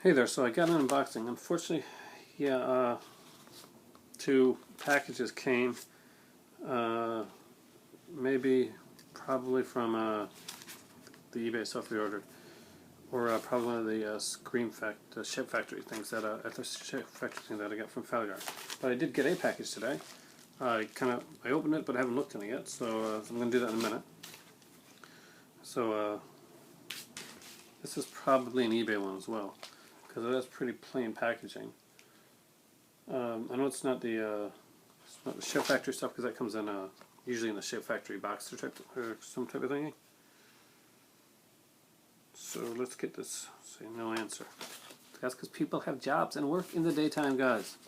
Hey there, so I got an unboxing. Unfortunately, two packages came, probably from the eBay stuff we ordered, or probably one of the Ship Factory things that at the Ship Factory thing that I got from Falagar. But I did get a package today. I opened it, but I haven't looked in it yet, so I'm going to do that in a minute. So this is probably an eBay one as well, because it has pretty plain packaging. I know it's not the Ship Factory stuff, because that comes in usually in the Ship Factory box or some type of thingy. So let's get this. See, no answer. That's because people have jobs and work in the daytime, guys.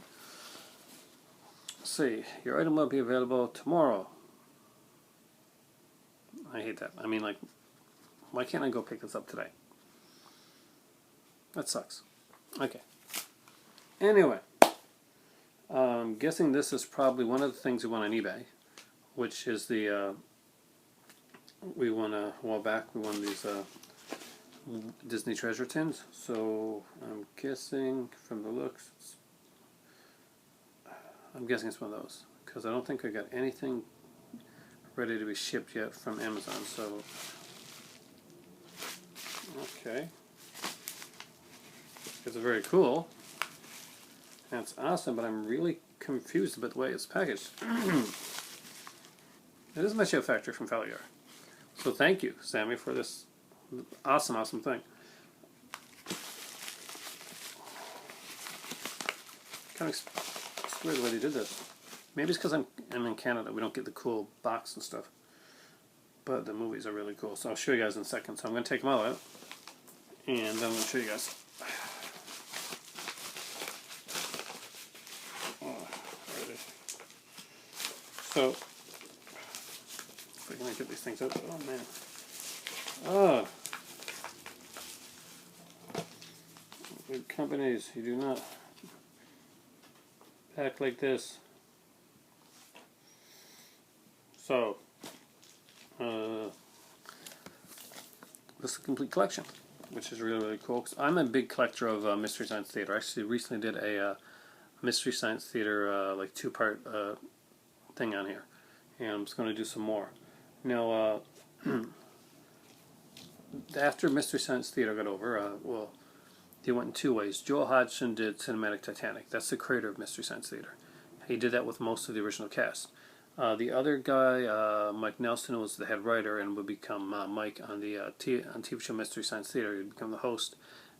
Let's see, your item will be available tomorrow. I hate that. I mean, like, why can't I go pick this up today? That sucks. Okay. Anyway, I'm guessing this is probably one of the things we won on eBay, which is the we won a while back. We won these Disney treasure tins. So I'm guessing from the looks, I'm guessing it's one of those, because I don't think I got anything ready to be shipped yet from Amazon. So okay. It's very cool. That's awesome, but I'm really confused about the way it's packaged. It is my Ship Factory from Falagar. So thank you, Sammy, for this awesome thing. Kind of weird the way they did this. Maybe it's because I'm in Canada. We don't get the cool box and stuff. But the movies are really cool. So I'll show you guys in a second. So I'm going to take them all out, and then I'm going to show you guys. So, if I can get these things out, oh man. Oh. Good companies, you do not pack like this. So, this is a complete collection, which is really cool. 'Cause I'm a big collector of Mystery Science Theater. I actually recently did a Mystery Science Theater like two-part thing on here, and I'm just going to do some more. Now, after Mystery Science Theater got over, well, they went in two ways. Joel Hodgson did Cinematic Titanic. That's the creator of Mystery Science Theater. He did that with most of the original cast. The other guy, Mike Nelson, was the head writer and would become Mike on the TV show Mystery Science Theater. He would become the host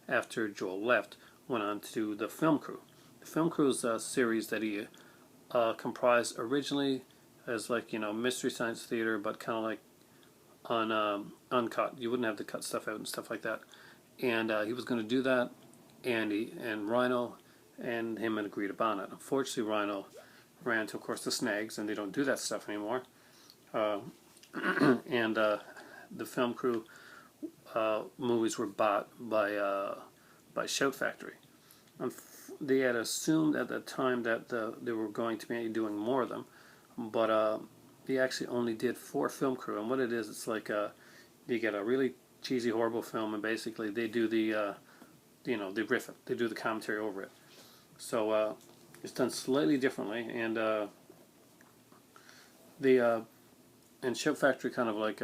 after Joel left. Went on to the Film Crew. The Film Crew is a series that he comprised originally as, like, you know, Mystery Science Theater, but kind of like on uncut. You wouldn't have to cut stuff out and stuff like that. And he was going to do that, and Rhino and him had agreed upon it. Unfortunately, Rhino ran to, of course, the snags, and they don't do that stuff anymore. And the Film Crew movies were bought by Shout Factory. They had assumed at the time that they were going to be doing more of them, but they actually only did 4 Film Crew. And what it is, it's like you get a really cheesy, horrible film, and basically they do the they riff it, they do the commentary over it. So it's done slightly differently, and and Ship Factory kind of like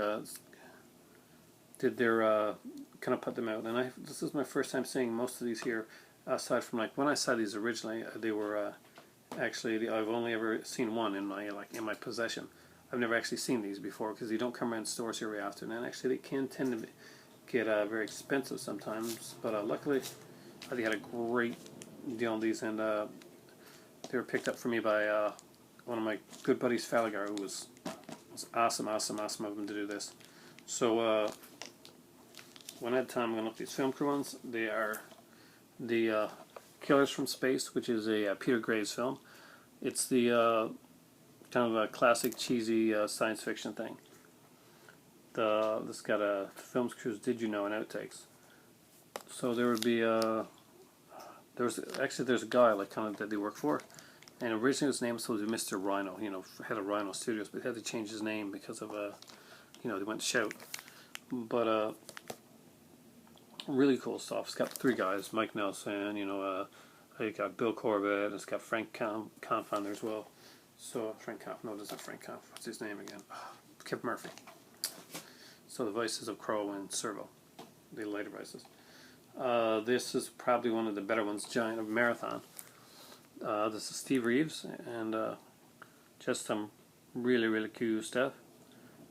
did their kind of put them out. And this is my first time seeing most of these here. Aside from, like, when I saw these originally, they were actually, I've only ever seen one in my possession. I've never actually seen these before, because they don't come around stores here very often, and actually they can tend to get very expensive sometimes. But luckily, they had a great deal on these, and they were picked up for me by one of my good buddies, Falagar, who was awesome of him to do this. So when I had time, I'm going to look at these Film Crew ones. They are the Killers from Space, which is a Peter Graves film. It's the kind of a classic cheesy science fiction thing. This got a Film Crew's Did You Know and outtakes. So there would be there's a guy like kind of that they work for, and originally his name was supposed to be Mr. Rhino, head of Rhino Studios, but he had to change his name because of they went to Shout. But really cool stuff. It's got 3 guys, Mike Nelson, you got Bill Corbett, and it's got Frank Kampf on there as well. So Frank Kampf, no, it isn't Frank Kampf. What's his name again? Kip Murphy. So the voices of Crow and Servo, the later voices. This is probably one of the better ones, Giant of Marathon. This is Steve Reeves, and just some really, really cool stuff.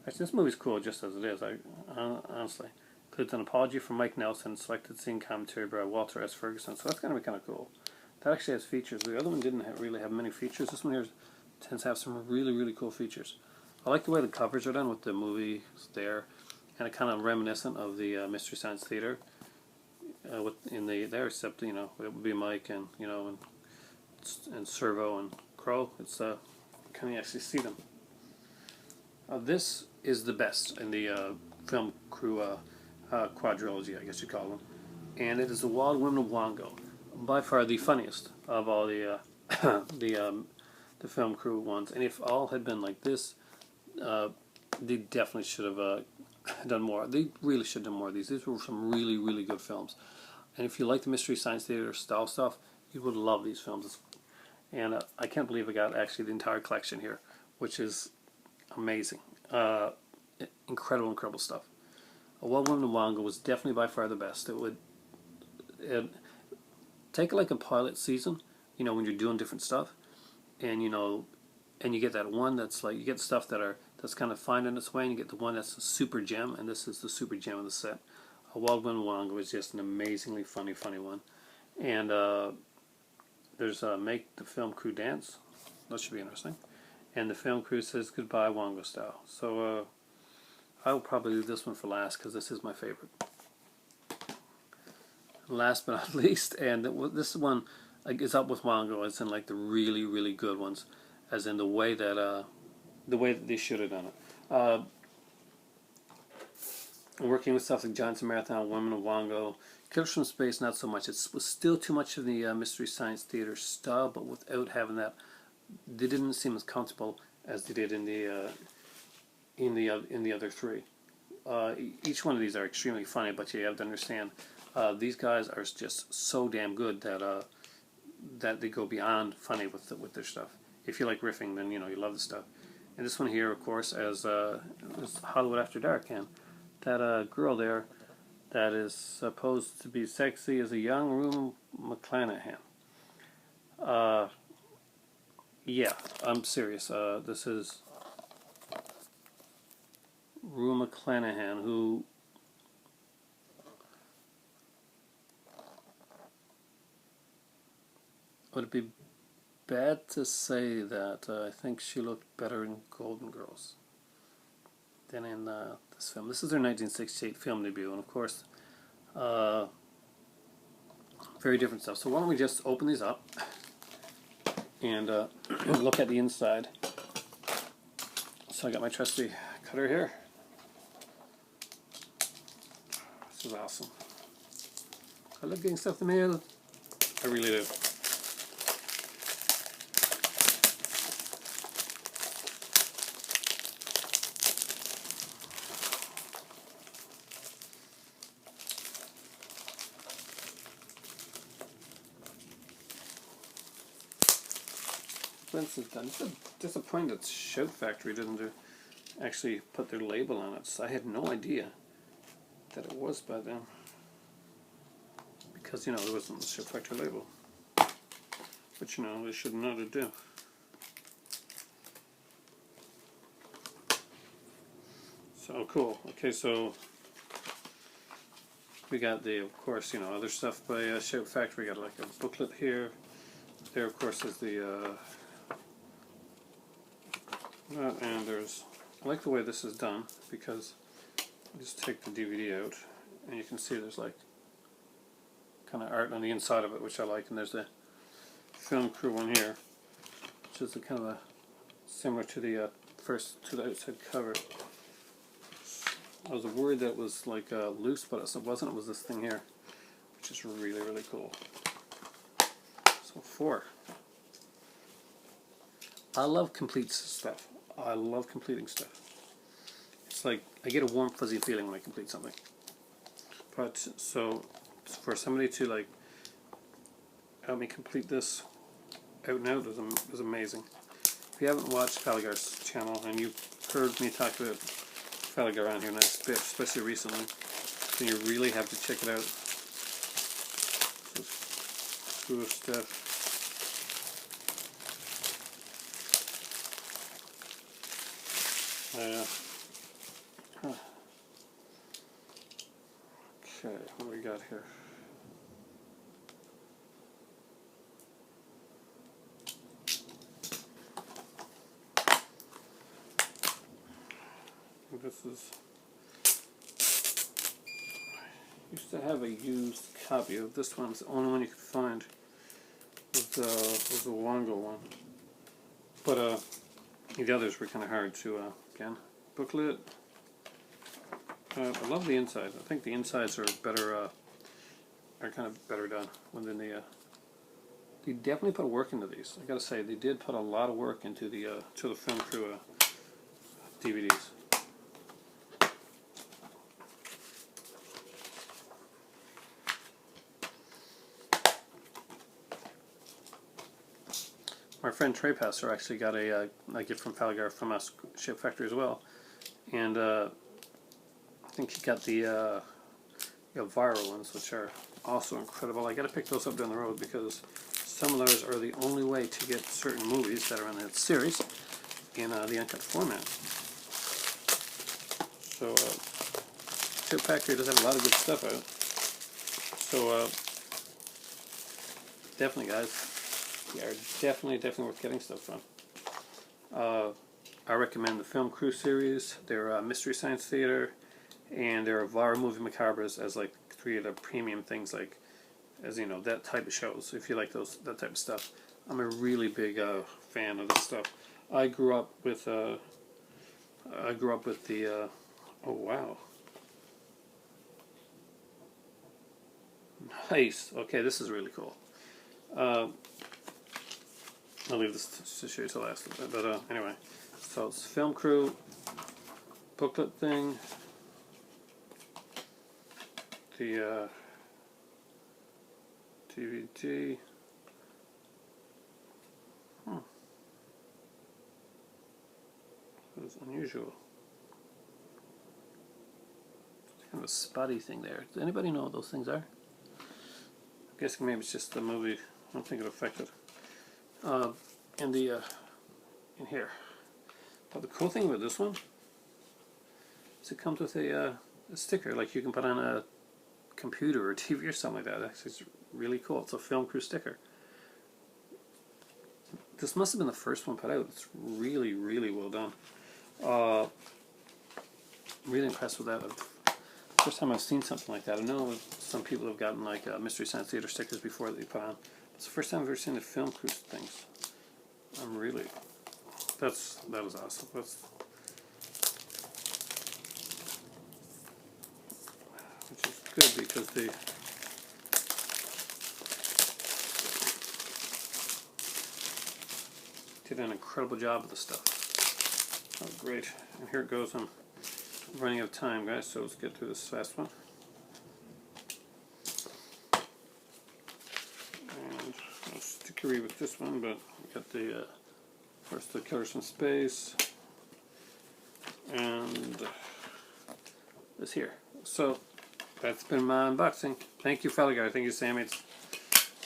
Actually, this movie's cool just as it is, honestly. Includes an apology from Mike Nelson, selected scene commentary by Walter S. Ferguson, so that's going to be kind of cool. That actually has features. The other one didn't really have many features. This one here tends to have some really, really cool features. I like the way the covers are done with the movies there, and it kind of reminiscent of the Mystery Science Theater. There, except it would be Mike and and Servo and Crow. It's can you actually see them? This is the best in the film crew quadrilogy, I guess you call them, and it is the Wild Women of Wango, by far the funniest of all the the film crew ones. And if all had been like this, they definitely should have done more. They really should have done more of these. These were some really, really good films. And if you like the Mystery Science Theater style stuff, you would love these films. And I can't believe I got actually the entire collection here, which is amazing. Incredible, incredible stuff. A Wild Woman of Wango was definitely by far the best. It take like a pilot season, when you're doing different stuff, and and you get that one that's like, you get stuff that's kind of finding its way, and you get the one that's a super gem, and this is the super gem of the set. A Wild Woman of Wango is just an amazingly funny one. And there's Make the Film Crew Dance. That should be interesting. And the film crew says goodbye Wango style. So I'll probably leave this one for last because this is my favorite. Last but not least, and this one is up with Wango. It's in like the really, really good ones, as in the way that they should have done it. Working with stuff like Giants of Marathon, Women of Wango, Killers from Space, not so much. It was still too much of the Mystery Science Theater style, but without having that, they didn't seem as comfortable as they did in the other 3. Each one of these are extremely funny, but you have to understand these guys are just so damn good that that they go beyond funny with their stuff. If you like riffing, then you love the stuff. And this one here, of course, as Hollywood After Dark, and that girl there that is supposed to be sexy is a young Rue McClanahan. Yeah, I'm serious. This is Rue McClanahan, who would it be bad to say that I think she looked better in Golden Girls than in this film. This is their 1968 film debut, and of course, very different stuff. So why don't we just open these up and look at the inside. So I got my trusty cutter here. This is awesome. I love getting stuff in the mail. I really do. This is done. It's a disappointing that Shout Factory didn't actually put their label on it. So I had no idea that it was by them, because there wasn't the Shout Factory label. But they should know to do. So cool. Okay, so we got of course, other stuff by Shout Factory. We got like a booklet here. There, of course, is the and I like the way this is done, because you just take the DVD out and you can see there's like kind of art on the inside of it, which I like. And there's the film crew one here, which is kind of similar to the to the outside cover. I was worried that it was like loose, but it wasn't. It was this thing here, which is really, really cool. So 4. I love complete stuff. I love completing stuff. It's like I get a warm, fuzzy feeling when I complete something. But so for somebody to like help me complete this out and out is amazing. If you haven't watched Falagar's channel and you've heard me talk about Falagar on here, especially recently, then you really have to check it out. It's cool stuff. Okay, what do we got here? This is, I used to have a used copy of this one. It's the only one you could find. Was the Wango one, but the others were kind of hard to again. Booklet. I love the inside. I think the insides are better, are kind of better done than the. They definitely put work into these. I gotta say, they did put a lot of work into the Film Crew DVDs. My friend Trey Pastor actually got a gift from Falagar from us, Ship Factory as well, and I think he got the viral ones, which are also incredible. I got to pick those up down the road because some of those are the only way to get certain movies that are in that series in the uncut format. So Ship Factory does have a lot of good stuff out. So definitely, guys. They are definitely worth getting stuff from. I recommend the Film Crew series, their Mystery Science Theater, and their Horror Movie Macabres as like three of the premium things, like as you know, that type of shows. If you like that type of stuff, I'm a really big fan of this stuff. I grew up with the oh wow, nice. Okay, this is really cool. I'll leave this to show you till last, but anyway, so it's Film Crew booklet thing, the DVD. That was unusual. It's kind of a spotty thing there. Does anybody know what those things are? I'm guessing maybe it's just the movie. I don't think it affected. And the in here. But the cool thing about this one is it comes with a sticker, like you can put on a computer or TV or something like that. Actually, it's really cool. It's a Film Crew sticker. This must have been the first one put out. It's really, really well done. Really impressed with that. First time I've seen something like that. I know some people have gotten like Mystery Science Theater stickers before that they put on. It's the first time I've ever seen the Film Crew things. I'm really, that was awesome. Which is good because they did an incredible job with the stuff. Oh, great. And here it goes. I'm running out of time, guys, so let's get through this fast one. And I'll stickery with this one, but we got the first the Killers from Space and this here. So that's been my unboxing. Thank you, Falagar. Thank you, Sammy,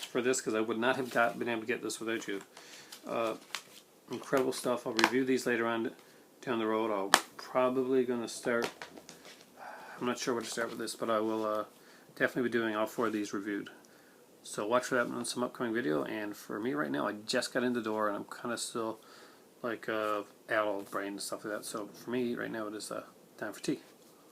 for this, because I would not have been able to get this without you. Incredible stuff. I'll review these later on down the road. I'll probably going to start, I'm not sure where to start with this, but I will definitely be doing all 4 of these reviewed. So watch for that on some upcoming video. And for me right now, I just got in the door and I'm kind of still like adult brain and stuff like that. So for me right now, it is time for tea.